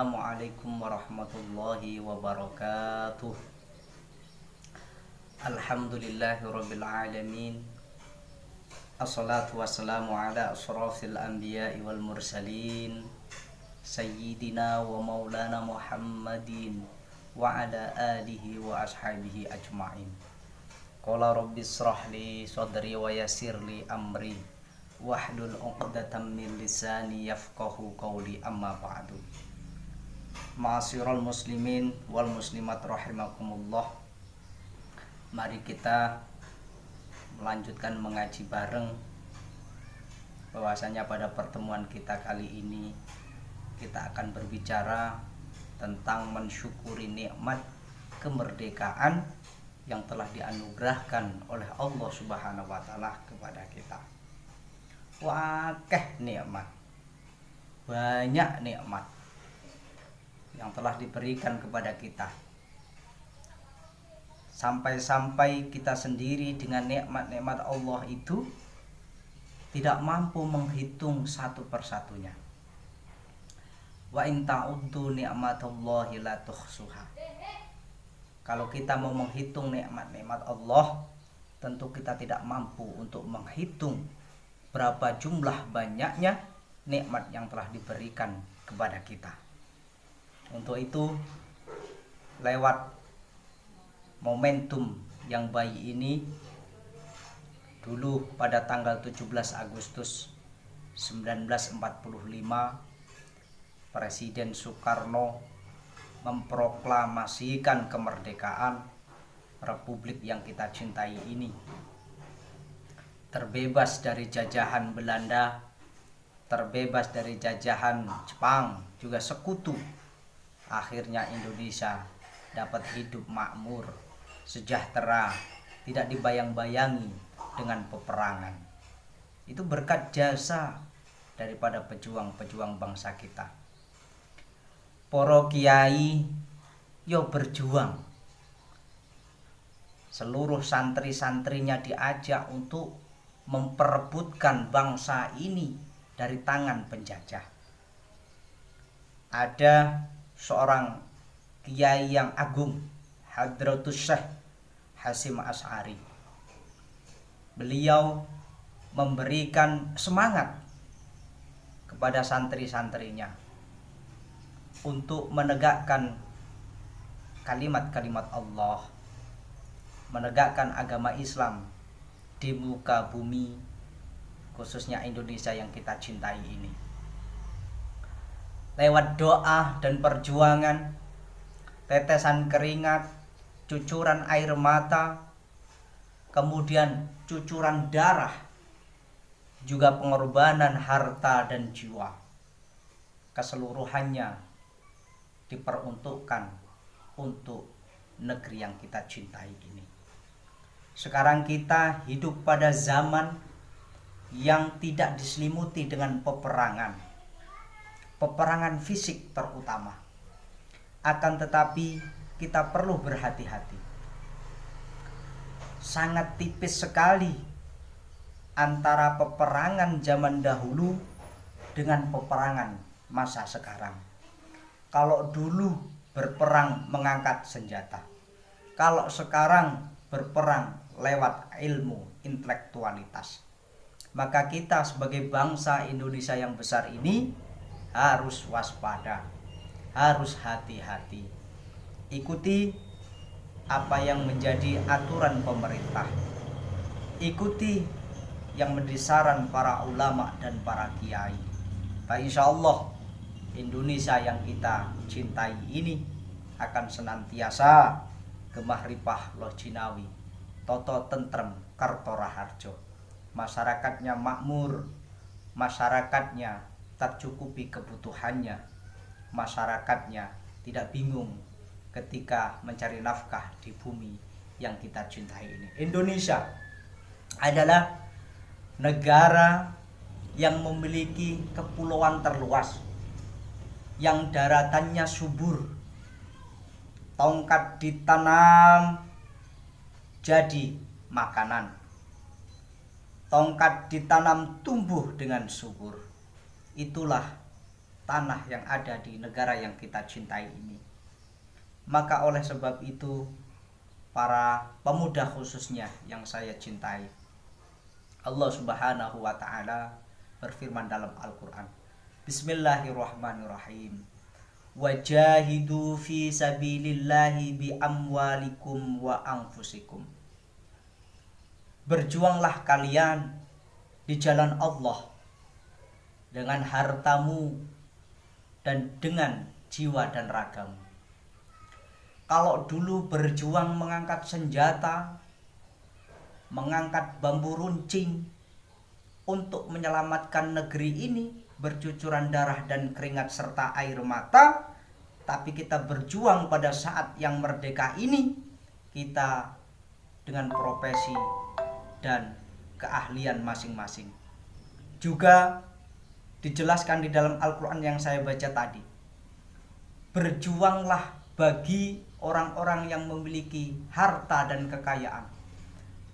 Assalamualaikum warahmatullahi wabarakatuh. Alhamdulillahirabbil alamin. Assalatu wassalamu ala asyrafil anbiya'i wal mursalin sayyidina wa maulana Muhammadin wa ala alihi wa ashabihi ajma'in. Qala rabbis shrahli sadri wa yassirli amri wahlul 'uqdatam min lisani yafqahu qawli, amma ba'du. Ma'asyiral muslimin wal muslimat rahimakumullah. Mari kita melanjutkan mengaji bareng. Bahwasanya pada pertemuan kita kali ini kita akan berbicara tentang mensyukuri nikmat kemerdekaan yang telah dianugerahkan oleh Allah Subhanahu wa taala kepada kita. Wakeh nikmat, banyak nikmat yang telah diberikan kepada kita, sampai-sampai kita sendiri dengan nikmat-nikmat Allah itu tidak mampu menghitung satu persatunya. Wa in ta'uddu ni'matallahi la tuhsuha. Kalau kita mau menghitung nikmat-nikmat Allah, tentu kita tidak mampu untuk menghitung berapa jumlah banyaknya nikmat yang telah diberikan kepada kita. Untuk itu, lewat momentum yang baik ini, dulu pada tanggal 17 Agustus 1945 Presiden Soekarno memproklamasikan kemerdekaan Republik yang kita cintai ini, terbebas dari jajahan Belanda, terbebas dari jajahan Jepang, juga sekutu. Akhirnya Indonesia dapat hidup makmur, sejahtera, tidak dibayang-bayangi dengan peperangan. Itu berkat jasa daripada pejuang-pejuang bangsa kita. Para kiai yo berjuang. Seluruh santri-santrinya diajak untuk memperebutkan bangsa ini dari tangan penjajah. Ada seorang kiai yang agung, Hadratus Syekh Hasyim Asy'ari. Beliau memberikan semangat kepada santri-santrinya untuk menegakkan kalimat-kalimat Allah, menegakkan agama Islam di muka bumi, khususnya Indonesia yang kita cintai ini. Lewat doa dan perjuangan, tetesan keringat, cucuran air mata, kemudian cucuran darah, juga pengorbanan harta dan jiwa, keseluruhannya diperuntukkan untuk negeri yang kita cintai ini. Sekarang kita hidup pada zaman yang tidak diselimuti dengan peperangan fisik terutama. Akan tetapi kita perlu berhati-hati. Sangat tipis sekali antara peperangan zaman dahulu dengan peperangan masa sekarang. Kalau dulu berperang mengangkat senjata, kalau sekarang berperang lewat ilmu, intelektualitas, maka kita sebagai bangsa Indonesia yang besar ini harus waspada, harus hati-hati. Ikuti apa yang menjadi aturan pemerintah, ikuti yang menjadi saran para ulama dan para kiai. Insya Allah Indonesia yang kita cintai ini akan senantiasa gemah ripah loh jinawi, toto tentrem karto raharjo. Masyarakatnya makmur, masyarakatnya tercukupi kebutuhannya, masyarakatnya tidak bingung ketika mencari nafkah di bumi yang kita cintai ini. Indonesia adalah negara yang memiliki kepulauan terluas, yang daratannya subur. Tongkat ditanam jadi makanan, tongkat ditanam tumbuh dengan subur. Itulah tanah yang ada di negara yang kita cintai ini. Maka oleh sebab itu, para pemuda khususnya yang saya cintai, Allah Subhanahu wa taala berfirman dalam Al-Qur'an, Bismillahirrahmanirrahim. Wajahidu fi sabilillahi bi amwalikum wa anfusikum. Berjuanglah kalian di jalan Allah dengan hartamu dan dengan jiwa dan ragamu. Kalau dulu berjuang mengangkat senjata, mengangkat bambu runcing untuk menyelamatkan negeri ini, bercucuran darah dan keringat serta air mata, tapi kita berjuang pada saat yang merdeka ini, kita dengan profesi dan keahlian masing-masing. Juga dijelaskan di dalam Al-Quran yang saya baca tadi, berjuanglah bagi orang-orang yang memiliki harta dan kekayaan,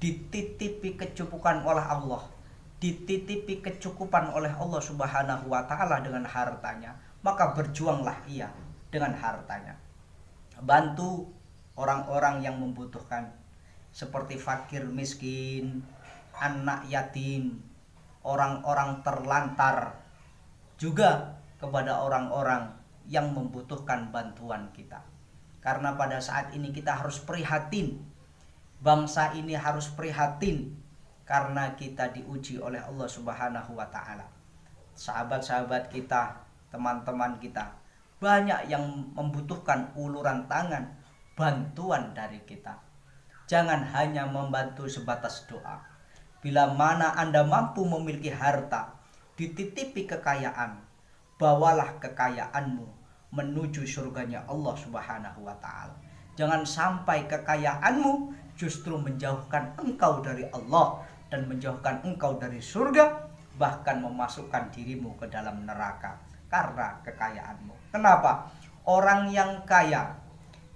dititipi kecukupan oleh Allah, dititipi kecukupan oleh Allah Subhanahu wa taala dengan hartanya, maka berjuanglah ia dengan hartanya. Bantu orang-orang yang membutuhkan, seperti fakir miskin, anak yatim, orang-orang terlantar, juga kepada orang-orang yang membutuhkan bantuan kita. Karena pada saat ini kita harus prihatin, bangsa ini harus prihatin, karena kita diuji oleh Allah Subhanahu wa taala. Sahabat-sahabat kita, teman-teman kita, banyak yang membutuhkan uluran tangan, bantuan dari kita. Jangan hanya membantu sebatas doa. Bila mana Anda mampu memiliki harta, dititipi kekayaan, bawalah kekayaanmu menuju surganya Allah Subhanahu wa taala. Jangan sampai kekayaanmu justru menjauhkan engkau dari Allah dan menjauhkan engkau dari surga, bahkan memasukkan dirimu ke dalam neraka karena kekayaanmu. Kenapa? Orang yang kaya,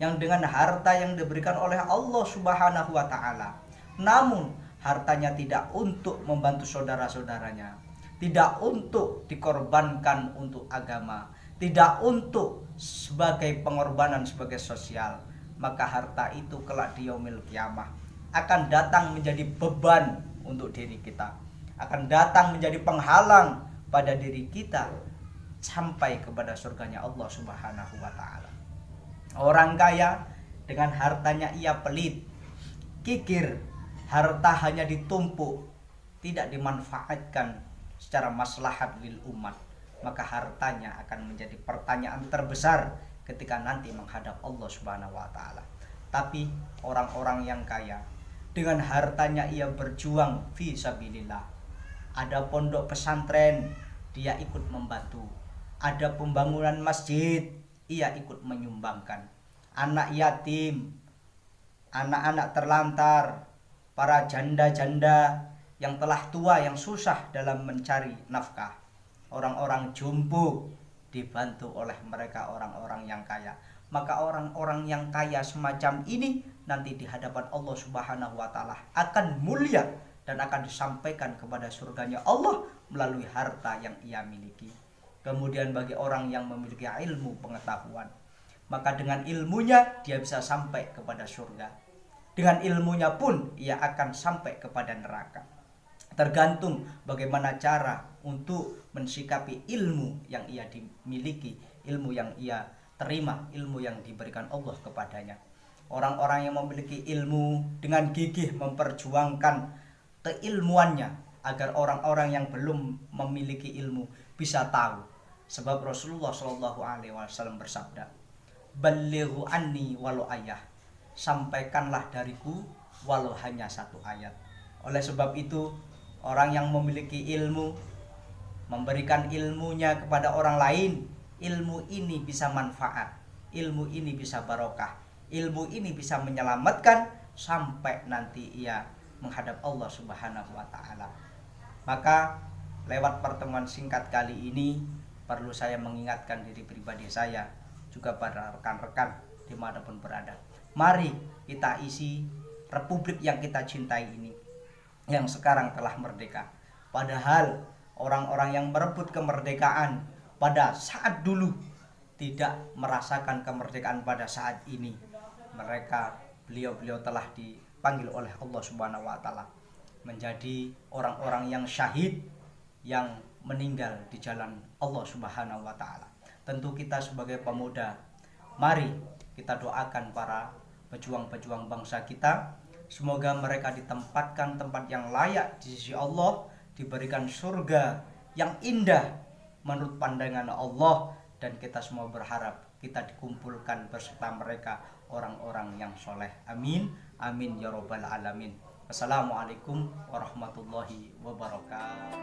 yang dengan harta yang diberikan oleh Allah Subhanahu wa taala, namun hartanya tidak untuk membantu saudara-saudaranya, tidak untuk dikorbankan untuk agama, tidak untuk sebagai pengorbanan sebagai sosial, maka harta itu kelak di yaumil kiamah akan datang menjadi beban untuk diri kita, akan datang menjadi penghalang pada diri kita sampai kepada surganya Allah Subhanahu wa taala. Orang kaya dengan hartanya ia pelit, kikir, harta hanya ditumpuk, tidak dimanfaatkan secara maslahat lil umat, maka hartanya akan menjadi pertanyaan terbesar ketika nanti menghadap Allah Subhanahu wa taala. Tapi orang-orang yang kaya, dengan hartanya ia berjuang fi sabilillah. Ada pondok pesantren, dia ikut membantu. Ada pembangunan masjid, ia ikut menyumbangkan. Anak yatim, anak-anak terlantar, para janda-janda yang telah tua, yang susah dalam mencari nafkah, orang-orang jumbo, dibantu oleh mereka orang-orang yang kaya. Maka orang-orang yang kaya semacam ini nanti di hadapan Allah Subhanahu wa taala akan mulia dan akan disampaikan kepada surganya Allah melalui harta yang ia miliki. Kemudian bagi orang yang memiliki ilmu pengetahuan, maka dengan ilmunya dia bisa sampai kepada surga. Dengan ilmunya pun ia akan sampai kepada neraka. Tergantung bagaimana cara untuk mensikapi ilmu yang ia dimiliki, ilmu yang ia terima, ilmu yang diberikan Allah kepadanya. Orang-orang yang memiliki ilmu dengan gigih memperjuangkan keilmuannya agar orang-orang yang belum memiliki ilmu bisa tahu. Sebab Rasulullah SAW bersabda, "Ballighu anni walau ayah." Sampaikanlah dariku walau hanya satu ayat. Oleh sebab itu, orang yang memiliki ilmu, memberikan ilmunya kepada orang lain, ilmu ini bisa manfaat, ilmu ini bisa barokah, ilmu ini bisa menyelamatkan sampai nanti ia menghadap Allah Subhanahu wa taala. Maka lewat pertemuan singkat kali ini perlu saya mengingatkan diri pribadi saya, juga para rekan-rekan dimanapun berada. Mari kita isi republik yang kita cintai ini, yang sekarang telah merdeka. Padahal orang-orang yang merebut kemerdekaan pada saat dulu tidak merasakan kemerdekaan pada saat ini. Beliau telah dipanggil oleh Allah Subhanahu wa taala menjadi orang-orang yang syahid, yang meninggal di jalan Allah Subhanahu wa taala. Tentu kita sebagai pemuda, mari kita doakan para pejuang-pejuang bangsa kita, semoga mereka ditempatkan tempat yang layak di sisi Allah, diberikan surga yang indah menurut pandangan Allah, dan kita semua berharap kita dikumpulkan beserta mereka orang-orang yang soleh. Amin, amin ya robbal alamin. Assalamualaikum warahmatullahi wabarakatuh.